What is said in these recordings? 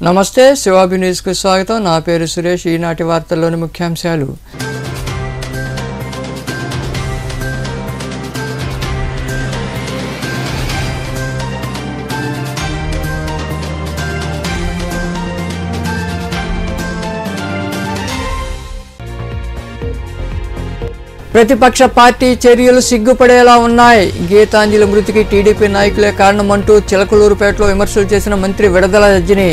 నమస్తే శివాబి న్యూస్కు స్వాగతం. నా పేరు సురేష్. ఈనాటి వార్తల్లోని ముఖ్యాంశాలు. ప్రతిపక్ష పార్టీ చర్యలు సిగ్గుపడేలా ఉన్నాయి. గీతాంజలి మృతికి టీడీపీ నాయకులే కారణమంటూ చిలకలూరుపేటలో విమర్శలు చేసిన మంత్రి విడదల రజని.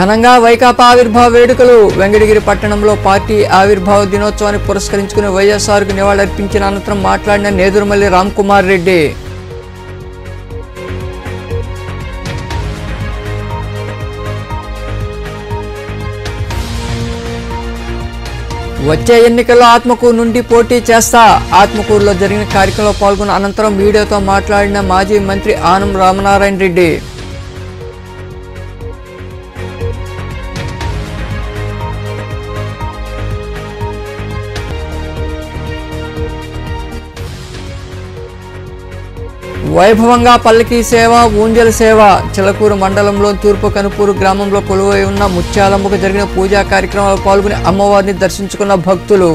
ఘనంగా వైకాపా ఆవిర్భావ వేడుకలు. వెంకటగిరి పట్టణంలో పార్టీ ఆవిర్భావ దినోత్సవాన్ని పురస్కరించుకుని వైఎస్ఆర్కు నివాళులర్పించిన అనంతరం మాట్లాడిన నేదురుమల్లి రామ్కుమార్ రెడ్డి. వచ్చే ఎన్నికల్లో ఆత్మకూరు నుండి పోటీ చేస్తా. ఆత్మకూరులో జరిగిన కార్యక్రమంలో పాల్గొన్న అనంతరం మీడియాతో మాట్లాడిన మాజీ మంత్రి ఆనం రామనారాయణ రెడ్డి. వైభవంగా పల్లకీ సేవ, ఊంజల్ సేవ. చిలకూరు మండలంలో తూర్పు కనుపూరు గ్రామంలో కొలువై ఉన్న ముత్యాలమ్మకు జరిగిన పూజా కార్యక్రమాల్లో పాల్గొని అమ్మవారిని దర్శించుకున్న భక్తులు.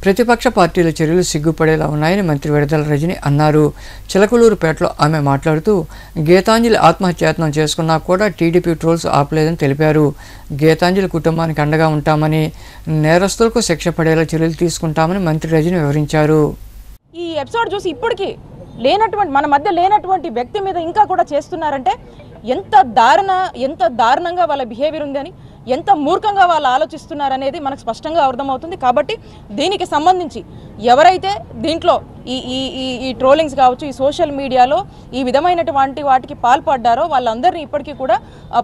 ప్రతిపక్ష పార్టీల చర్యలు సిగ్గుపడేలా ఉన్నాయని మంత్రి విడదల రజని అన్నారు. చిలకలూరుపేటలో ఆమె మాట్లాడుతూ గీతాంజలి ఆత్మహత్యాయత్నం చేసుకున్నా కూడా టీడీపీ ట్రోల్స్ ఆపలేదని తెలిపారు. గీతాంజలి కుటుంబానికి అండగా ఉంటామని, నేరస్తులకు శిక్ష పడేలా చర్యలు తీసుకుంటామని మంత్రి రజని వివరించారు. ఈ ఎపిసోడ్ చూసి ఇప్పటికీ మన మధ్య లేనటువంటి వ్యక్తి మీద ఇంకా కూడా చేస్తున్నారంటే ఎంత దారుణంగా వాళ్ళ బిహేవియర్ ఉందని, ఎంత మూర్ఖంగా వాళ్ళు ఆలోచిస్తున్నారనేది మనకు స్పష్టంగా అర్థమవుతుంది. కాబట్టి దీనికి సంబంధించి ఎవరైతే దీంట్లో ఈ ట్రోలింగ్స్ కావచ్చు, ఈ సోషల్ మీడియాలో ఈ విధమైనటువంటి వాటికి పాల్పడ్డారో వాళ్ళందరినీ ఇప్పటికీ కూడా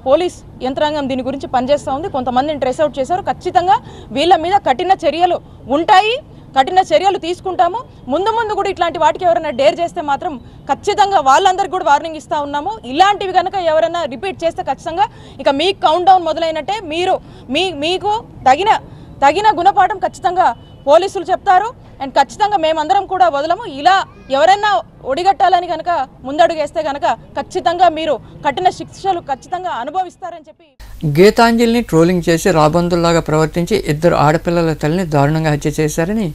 పోలీస్ యంత్రాంగం దీని గురించి పనిచేస్తూ ఉంది. కొంతమందిని ట్రేస్ అవుట్ చేశారు. ఖచ్చితంగా వీళ్ళ మీద కఠిన చర్యలు ఉంటాయి, కఠిన చర్యలు తీసుకుంటాము. ముందు కూడా ఇట్లాంటి వాటికి ఎవరైనా డేర్ చేస్తే మాత్రం ఖచ్చితంగా వాళ్ళందరికీ కూడా వార్నింగ్ ఇస్తూ ఉన్నాము. ఇలాంటివి కనుక ఎవరైనా రిపీట్ చేస్తే ఖచ్చితంగా ఇక మీ కౌంట్ డౌన్ మొదలైనట్టే. మీకు తగిన గుణపాఠం ఖచ్చితంగా పోలీసులు చెప్తారు. అండ్ ఖచ్చితంగా మేమందరం కూడా వదలము. ఇలా ఎవరైనా ఒడిగట్టాలని కనుక ముందడుగేస్తే కనుక ఖచ్చితంగా మీరు కఠిన శిక్షలు ఖచ్చితంగా అనుభవిస్తారని చెప్పి. గీతాంజలిని ట్రోలింగ్ చేసి రాబందుల్లాగా ప్రవర్తించి 2 ఆడపిల్లల తల్లిని దారుణంగా హత్య చేశారని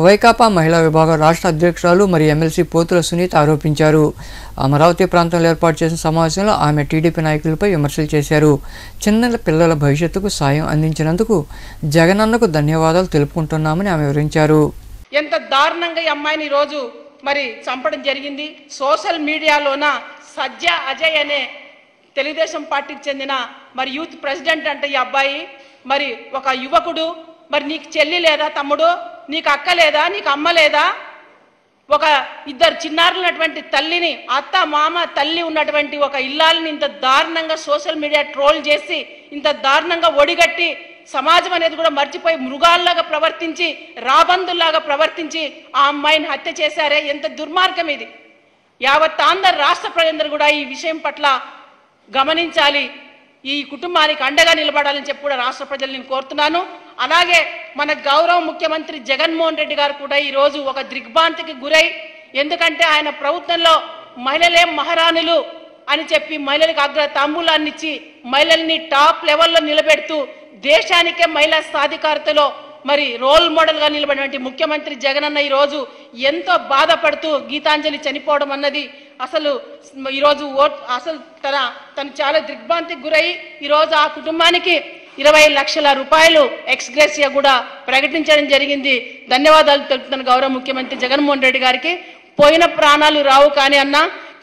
వైకాపా మహిళా విభాగం రాష్ట్ర అధ్యక్షురాలు మరియు ఎమ్మెల్సీ పోతుల సునీత ఆరోపించారు. అమరావతి ప్రాంతంలో ఏర్పాటు చేసిన సమావేశంలో ఆమె టీడీపీ నాయకులపై విమర్శలు చేశారు. చిన్న పిల్లల భవిష్యత్తుకు సాయం అందించినందుకు జగనన్నకు ధన్యవాదాలు తెలుపుకుంటున్నామని ఆమె వివరించారు. ఎంత దారుణంగా ఈ అమ్మాయిని రోజు మరి చంపడం జరిగింది. సోషల్ మీడియాలోన సజ్జ అజయ్ అనే తెలుగుదేశం పార్టీకి చెందిన మరి యూత్ ప్రెసిడెంట్ అంటే ఈ అబ్బాయి మరి ఒక యువకుడు, మరి నీకు చెల్లి లేదా తమ్ముడు, నీకు అక్క లేదా, నీకు అమ్మ లేదా, ఒక 2 చిన్నారులున్నటువంటి తల్లిని, అత్త మామ తల్లి ఉన్నటువంటి ఒక ఇల్లాలని ఇంత దారుణంగా సోషల్ మీడియా ట్రోల్ చేసి, ఇంత దారుణంగా ఒడిగట్టి సమాజం అనేది కూడా మర్చిపోయి మృగాల్లాగా ప్రవర్తించి, రాబందుల్లాగా ప్రవర్తించి ఆ అమ్మాయిని హత్య చేశారే, ఎంత దుర్మార్గం ఇది. యావత్ ఆంధ్ర రాష్ట్ర ప్రజలందరూ కూడా ఈ విషయం పట్ల గమనించాలి. ఈ కుటుంబానికి అండగా నిలబడాలని చెప్పి కూడా రాష్ట్ర ప్రజలు నేను కోరుతున్నాను. అలాగే మన గౌరవ ముఖ్యమంత్రి జగన్మోహన్ రెడ్డి గారు కూడా ఈరోజు ఒక దిగ్భ్రాంతికి గురై, ఎందుకంటే ఆయన ప్రభుత్వంలో మహిళలే మహారాణులు అని చెప్పి మహిళలకు అగ్ర తాంబూలాన్ని ఇచ్చి మహిళల్ని టాప్ లెవెల్లో నిలబెడుతూ దేశానికే మహిళా సాధికారతలో మరి రోల్ మోడల్గా నిలబడినటువంటి ముఖ్యమంత్రి జగనన్న ఈరోజు ఎంతో బాధపడుతూ గీతాంజలి చనిపోవడం అన్నది అసలు ఈరోజు తను చాలా దిగ్భ్రాంతికి గురై ఈరోజు ఆ కుటుంబానికి 20 లక్షల రూపాయలు ఎక్స్గ్రేసియా కూడా ప్రకటించడం జరిగింది. ధన్యవాదాలు తెలుపుతున్న గౌరవ ముఖ్యమంత్రి జగన్మోహన్ రెడ్డి గారికి. పోయిన ప్రాణాలు రావు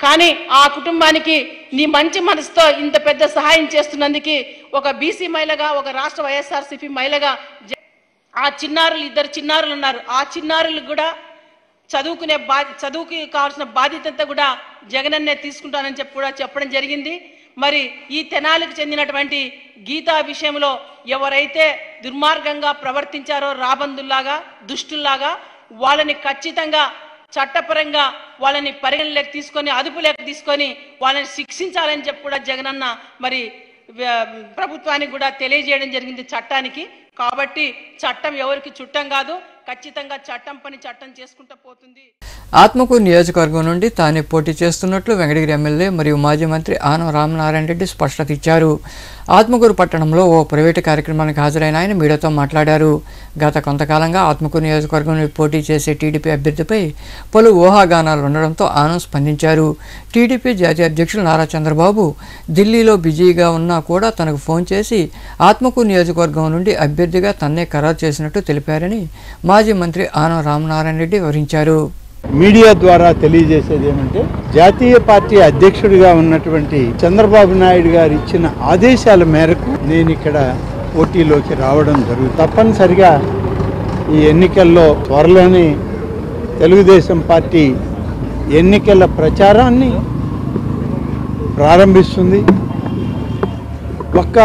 కానీ ఆ కుటుంబానికి నీ మంచి మనసుతో ఇంత పెద్ద సహాయం చేస్తున్నందుకు ఒక బీసీ మహిళగా, ఒక రాష్ట్ర వైఎస్ఆర్సీపీ మహిళగా ఆ చిన్నారులు 2 చిన్నారులు ఉన్నారు. ఆ చిన్నారులు కూడా చదువుకి కావాల్సిన బాధ్యత కూడా జగనన్నే తీసుకుంటానని చెప్పి కూడా చెప్పడం జరిగింది. మరి ఈ తెనాలికి చెందినటువంటి గీతా విషయంలో ఎవరైతే దుర్మార్గంగా ప్రవర్తించారో, రాబందుల్లాగా, దుష్టుల్లాగా, వాళ్ళని ఖచ్చితంగా చట్టపరంగా వాళ్ళని పరిగణలోకి తీసుకొని, అదుపులోకి తీసుకొని వాళ్ళని శిక్షించాలని చెప్పి కూడా జగనన్న మరి ప్రభుత్వానికి కూడా తెలియజేయడం జరిగింది చట్టానికి. కాబట్టి చట్టం ఎవరికి చుట్టం కాదు, ఖచ్చితంగా చట్టం పని చట్టం చేసుకుంటూ పోతుంది. ఆత్మకూరు నియోజకవర్గం నుండి తానే పోటీ చేస్తున్నట్లు వెంకటగిరి ఎమ్మెల్యే మరియు మాజీ మంత్రి ఆనం రామనారాయణ రెడ్డి స్పష్టత ఇచ్చారు. ఆత్మకూరు పట్టణంలో ఓ ప్రైవేటు కార్యక్రమానికి హాజరైన ఆయన మీడియాతో మాట్లాడారు. గత కొంతకాలంగా ఆత్మకూరు నియోజకవర్గం నుండి పోటీ చేసే టీడీపీ అభ్యర్థిపై పలు ఊహాగానాలు ఉండడంతో ఆనం స్పందించారు. టీడీపీ జాతీయ అధ్యక్షులు నారా చంద్రబాబు ఢిల్లీలో బిజీగా ఉన్నా కూడా తనకు ఫోన్ చేసి ఆత్మకూరు నియోజకవర్గం నుండి అభ్యర్థిగా తన్నే ఖరారు చేసినట్టు తెలిపారని మాజీ మంత్రి ఆనం రామనారాయణ రెడ్డి వివరించారు. మీడియా ద్వారా తెలియజేసేది ఏమంటే, జాతీయ పార్టీ అధ్యక్షుడిగా ఉన్నటువంటి చంద్రబాబు నాయుడు గారు ఇచ్చిన ఆదేశాల మేరకు నేను ఇక్కడ పోటీలోకి రావడం జరుగుతుంది. తప్పనిసరిగా ఈ ఎన్నికల్లో త్వరలోనే తెలుగుదేశం పార్టీ ఎన్నికల ప్రచారాన్ని ప్రారంభిస్తుంది. ఒక్క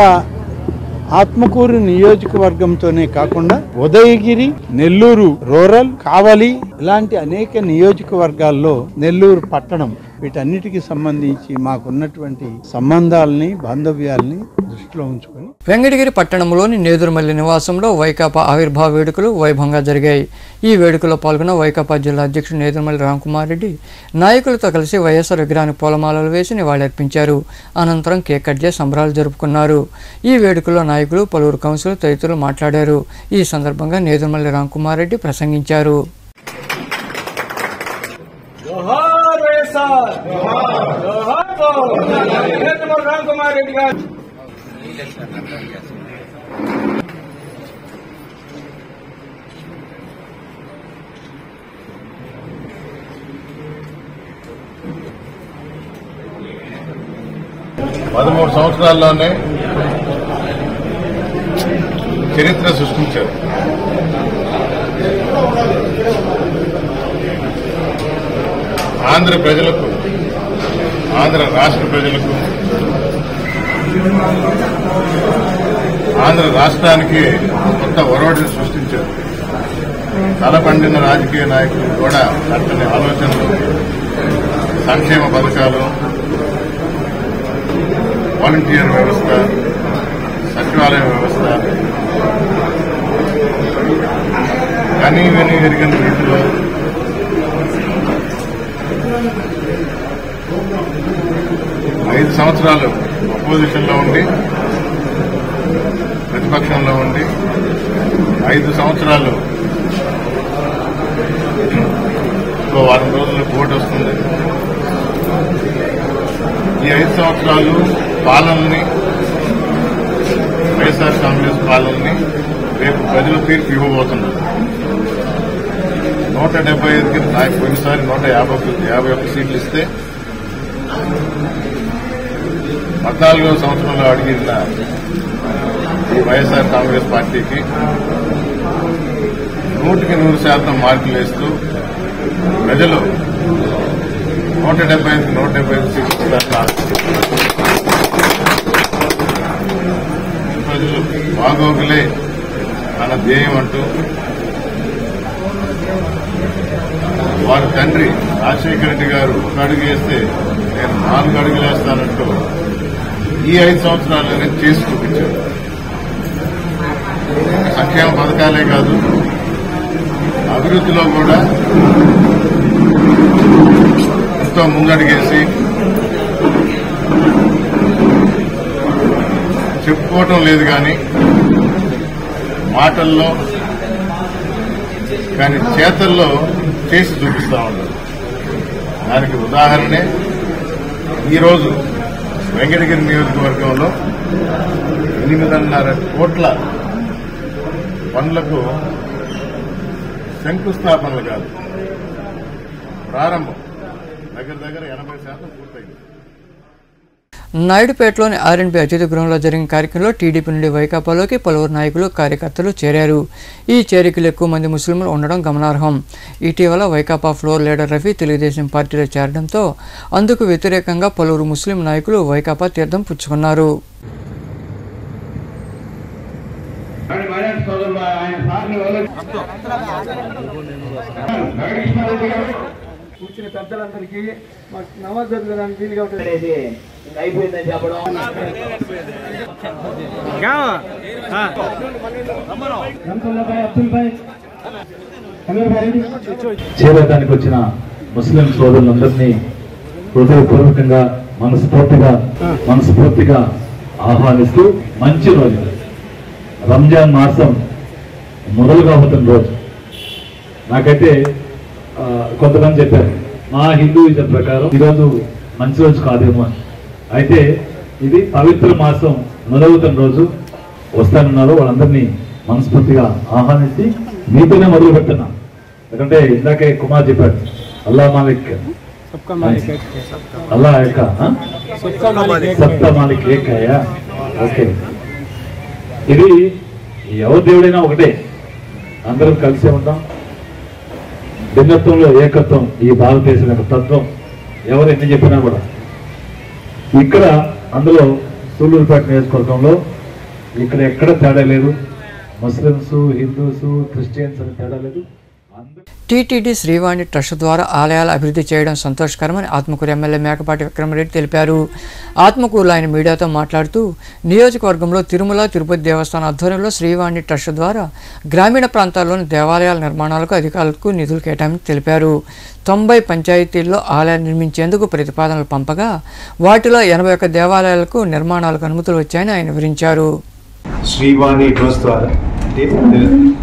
ఆత్మకూరు నియోజకవర్గంతోనే కాకుండా ఉదయగిరి, నెల్లూరు రూరల్, కావలి ఇలాంటి అనేక నియోజకవర్గాల్లో, నెల్లూరు పట్టణం, వీటన్నిటికి సంబంధించి మాకున్నటువంటి సంబంధాలని, బాంధవ్యాలని దృష్టిలో ఉంచుకొని వెంకటగిరి పట్టణంలోని నేదురుమల్లి నివాసంలో వైకాపా ఆవిర్భావ వేడుకలు వైభవంగా జరిగాయి. ఈ వేడుకలో పాల్గొన్న వైకాపా జిల్లా అధ్యక్షుడు నేదురుమల్లి రామ్కుమార్ రెడ్డి నాయకులతో కలిసి వైఎస్ఆర్ విగ్రహానికి పూలమాలలు వేసి నివాళులర్పించారు. అనంతరం కేక్ కట్ చేసి సంబరాలు జరుపుకున్నారు. ఈ వేడుకలో నాయకులు, పలువురు కౌన్సిలర్ తదితరులు మాట్లాడారు. ఈ సందర్భంగా నేదురుమల్లి రామ్కుమార్ రెడ్డి ప్రసంగించారు. పదమూడు సంవత్సరాల్లోనే చరిత్ర సృష్టించారు. ఆంధ్ర ప్రజలకు, ఆంధ్ర రాష్ట్ర ప్రజలకు, ఆంధ్ర రాష్ట్రానికి కొత్త ఒరవడిని సృష్టించారు. తలపండిన రాజకీయ నాయకులు కూడా చక్కని ఆలోచనలు, సంక్షేమ పథకాలు, వాలంటీర్ వ్యవస్థ, సచివాలయ వ్యవస్థ, కనీ విని ఎరిగిన రీతిలో ఐదు సంవత్సరాలు అపోజిషన్లో ఉండి, ప్రతిపక్షంలో ఉండి, 5 సంవత్సరాలు ఇంకో వారం రోజుల్లో ఓటు వస్తుంది. ఈ 5 సంవత్సరాలు పాలనని, వైఎస్ఆర్ కాంగ్రెస్ పాలనని రేపు ప్రజలు తీర్పు ఇవ్వబోతున్నారు. 175కి నాకు పోయినసారి 151 సీట్లు ఇస్తే 14వ సంవత్సరంలో అడిగిన ఈ వైఎస్ఆర్ కాంగ్రెస్ పార్టీకి 100% మార్కులు వేస్తూ ప్రజలు 175 సీట్లు ఇస్తారు. ప్రజలు బాగోగులే అన్న ధ్యేయం అంటూ వారి తండ్రి రాజశేఖర రెడ్డి గారు 1 అడుగు వేస్తే నేను 4 అడుగులు వేస్తానంటూ ఈ 5 సంవత్సరాలనే చేసి చూపించారు. సంక్షేమ పథకాలే కాదు, అభివృద్ధిలో కూడా ఎంతో ముందడుగేసి చెప్పుకోవటం లేదు కానీ మాటల్లో కానీ చేతల్లో చేసి చూపిస్తా ఉన్నారు. దానికి ఉదాహరణే ఈరోజు వెంకటగిరి నియోజకవర్గంలో 8.5 కోట్ల పనులకు శంకుస్థాపనలు కాదు, ప్రారంభం దగ్గర 80% పూర్తయింది. నాయుడుపేటలోని ఆర్ఎండ్బి అతిథి గృహంలో జరిగిన కార్యక్రమంలో టీడీపీ నుండి వైకాపాలోకి పలువురు నాయకులు, కార్యకర్తలు చేరారు. ఈ చేరికలు ఎక్కువ మంది ముస్లింలు ఉండడం గమనార్హం. ఇటీవల వైకాపా ఫ్లోర్ లీడర్ రఫీ తెలుగుదేశం పార్టీలో చేరడంతో అందుకు వ్యతిరేకంగా పలువురు ముస్లిం నాయకులు వైకాపా తీర్థం పుచ్చుకున్నారు. కూర్చున్న పెద్దలందరికీ నమాజ్ చదవడానికి వీలుగా ఉంటుంది. అయిపోయిందని చెప్పడం. చేరడానికి వచ్చిన ముస్లిం సోదరులందరినీ హృదయపూర్వకంగా మనస్ఫూర్తిగా ఆహ్వానిస్తూ మంచి రోజు రంజాన్ మాసం మొదలుగా అవుతున్న రోజు. నాకైతే కొంతమంది చెప్పారు మా హిందూయిజం ప్రకారం ఈరోజు మంచి రోజు కాదేమో అని. అయితే ఇది పవిత్ర మాసం మొదలవుతున్న రోజు. వస్తానన్నారు వాళ్ళందరినీ మనస్ఫూర్తిగా ఆహ్వానించి మీతోనే మొదలు పెడుతున్నా. ఎందుకంటే ఇందాకే కుమార్ చెప్పాడు అల్లా మాలిక్ అల్లా యొక్క సబ్కా మాలిక్ ఏకయ్యా. ఓకే, ఇది ఎవరి దేవుడైనా ఒకటే, అందరం కలిసే ఉంటాం. భిన్నత్వంలో ఏకత్వం ఈ భారతదేశం యొక్క తత్వం. ఎవరు ఎన్ని చెప్పినా కూడా ఇక్కడ అందులో సూళ్ళూరుపేట నియోజకవర్గంలో ఇక్కడ ఎక్కడ తేడా లేదు. ముస్లిమ్స్, హిందూస్, క్రిస్టియన్స్ అని తేడా లేదు. టీటీడీ శ్రీవాణి ట్రస్ట్ ద్వారా ఆలయాల అభివృద్ధి చేయడం సంతోషకరమని ఆత్మకూరు ఎమ్మెల్యే మేకపాటి విక్రమరెడ్డి తెలిపారు. ఆత్మకూరులో ఆయన మీడియాతో మాట్లాడుతూ నియోజకవర్గంలో తిరుమల తిరుపతి దేవస్థానం ఆధ్వర్యంలో శ్రీవాణి ట్రస్ట్ ద్వారా గ్రామీణ ప్రాంతాల్లోని దేవాలయాల నిర్మాణాలకు అధికారులకు నిధులు కేటాయించి తెలిపారు. 90 పంచాయతీల్లో ఆలయాలు నిర్మించేందుకు ప్రతిపాదనలు పంపగా వాటిలో 81 దేవాలయాలకు నిర్మాణాలకు అనుమతులు వచ్చాయని ఆయన వివరించారు. శ్రీవాణి ట్రస్ట్ ద్వారా అంటే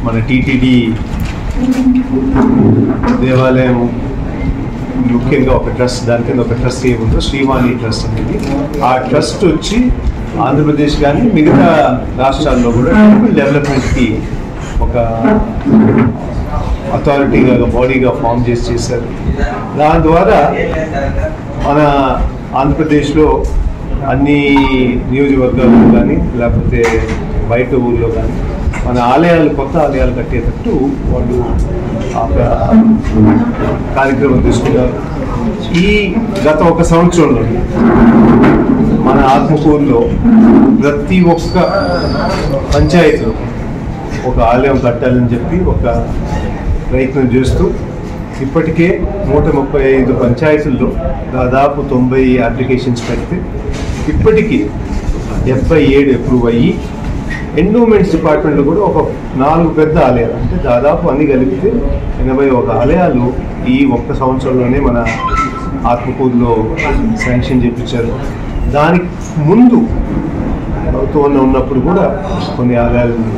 మన టీటీడీ దేవాలయం ముఖ్యంగా ఒక ట్రస్ట్, దాని కింద ఒక ట్రస్ట్ ఏముందో శ్రీవాణి ట్రస్ట్ అనేది. ఆ ట్రస్ట్ వచ్చి ఆంధ్రప్రదేశ్ కానీ మిగతా రాష్ట్రాల్లో కూడా టెంపుల్ డెవలప్మెంట్కి ఒక అథారిటీగా బాడీగా ఫామ్ చేశారు. దాని ద్వారా మన ఆంధ్రప్రదేశ్లో అన్ని నియోజకవర్గాల్లో కానీ లేకపోతే బయట ఊళ్ళో కానీ మన ఆలయాలు, కొత్త ఆలయాలు కట్టేటట్టు వాళ్ళు కార్యక్రమం తీసుకున్నారు. ఈ గత ఒక సంవత్సరంలో మన ఆత్మకూరులో ప్రతి ఒక్క పంచాయతీలో ఒక ఆలయం కట్టాలని చెప్పి ఒక ప్రయత్నం చేస్తూ ఇప్పటికే 135 పంచాయతీల్లో దాదాపు 90 అప్లికేషన్స్ పెడితే ఇప్పటికీ 77 అప్రూవ్ అయ్యి ఎండోమెంట్స్ డిపార్ట్మెంట్లో కూడా ఒక 4 పెద్ద ఆలయాలు అంటే దాదాపు అన్ని కలిపితే 81 ఆలయాలు ఈ ఒక్క సంవత్సరంలోనే మన ఆత్మకూరులో శాంక్షన్ చేయించారు. దానికి ముందు ప్రభుత్వం ఉన్నప్పుడు కూడా కొన్ని ఆలయాలను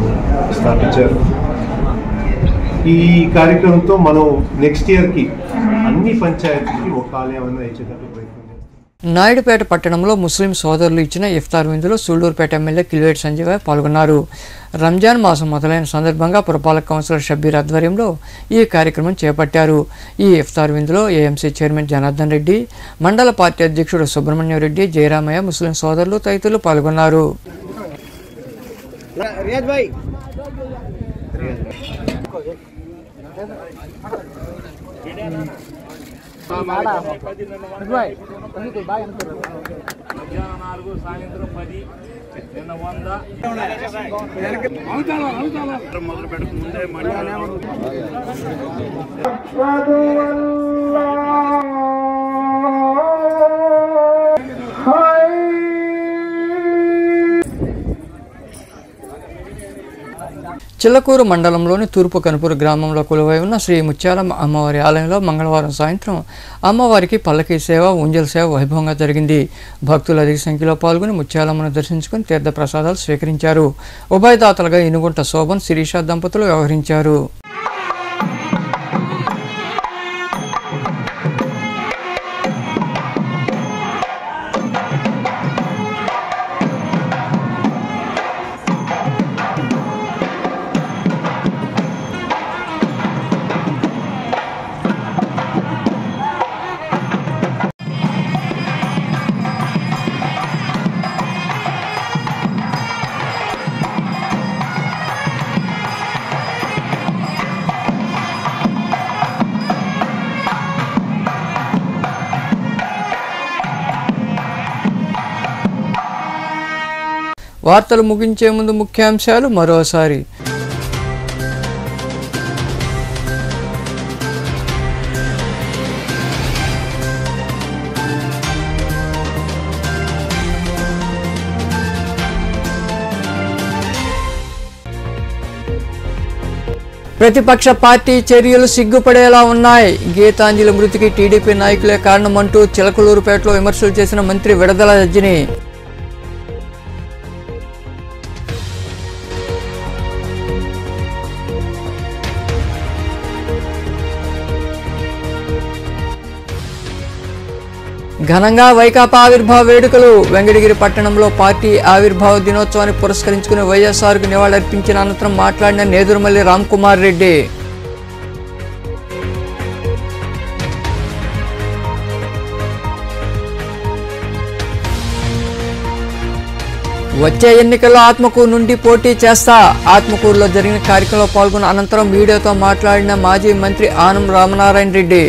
స్థాపించారు. ఈ కార్యక్రమంతో మనం నెక్స్ట్ ఇయర్కి అన్ని పంచాయతీలకి ఒక ఆలయం ఇచ్చేటట్టు ప్రయత్నం. నాయుడుపేట పట్టణంలో ముస్లిం సోదరులు ఇచ్చిన ఇఫ్తార్ విందులో సూళ్లూరుపేట ఎమ్మెల్యే కిల్వేటి సంజయ్ పాల్గొన్నారు. రంజాన్ మాసం మొదలైన సందర్భంగా పురపాలక కౌన్సిలర్ షబ్బీర్ ఆధ్వర్యంలో ఈ కార్యక్రమం చేపట్టారు. ఈ ఇఫ్తార్ విందులో ఏఎంసీ చైర్మన్ జనార్దన్ రెడ్డి, మండల పార్టీ అధ్యక్షుడు సుబ్రహ్మణ్యం రెడ్డి, జయరామయ్య, ముస్లిం సోదరులు తదితరులు పాల్గొన్నారు. మొదలు పెట్టక ముందే చిల్లకూరు మండలంలోని తూర్పు కనుపూరు గ్రామంలో కొలువై ఉన్న శ్రీ ముత్యాలమ్మ అమ్మవారి ఆలయంలో మంగళవారం సాయంత్రం అమ్మవారికి పల్లకీ సేవ, ఉంజల్ సేవ వైభవంగా జరిగింది. భక్తులు అధిక సంఖ్యలో పాల్గొని ముత్యాలమ్మను దర్శించుకుని తీర్థ ప్రసాదాలు స్వీకరించారు. ఉభయదాతలుగా ఇనుగుంట శోభన్, శిరీష దంపతులు వ్యవహరించారు. వార్తలు ముగించే ముందు ముఖ్యాంశాలు మరోసారి. ప్రతిపక్ష పార్టీ చర్యలు సిగ్గుపడేలా ఉన్నాయి. గీతాంజలి మృతికి టీడీపీ నాయకులే కారణమంటూ చిలకలూరుపేటలో విమర్శలు చేసిన మంత్రి విడదల రజని. ఘనంగా వైకాపా ఆవిర్భావ వేడుకలు. వెంకటగిరి పట్టణంలో పార్టీ ఆవిర్భావ దినోత్సవాన్ని పురస్కరించుకుని వైఎస్ఆర్కు నివాళులర్పించిన అనంతరం మాట్లాడిన నేదురుమల్లి రామ్కుమార్ రెడ్డి. వచ్చే ఎన్నికల్లో ఆత్మకూరు నుండి పోటీ చేస్తా. ఆత్మకూరులో జరిగిన కార్యక్రమంలో పాల్గొన్న అనంతరం మీడియాతో మాట్లాడిన మాజీ మంత్రి ఆనం రామనారాయణ రెడ్డి.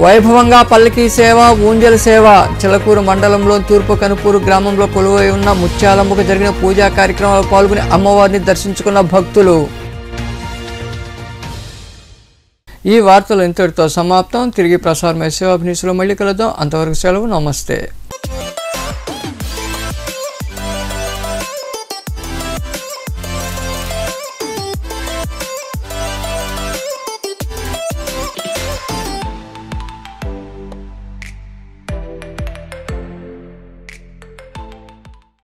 వైభవంగా పల్లకీ సేవ, ఊంజల సేవ. చిలకూరు మండలంలో తూర్పు కనుపూరు గ్రామంలో కొలువై ఉన్న ముత్యాలమ్మకు జరిగిన పూజా కార్యక్రమాల్లో పాల్గొని అమ్మవారిని దర్శించుకున్న భక్తులు. ఈ వార్తలు ఇంతటితో సమాప్తం. తిరిగి ప్రసారమయ్యే సేవాభినిసులో మళ్ళీ కలుద్దాం. అంతవరకు సెలవు. నమస్తే.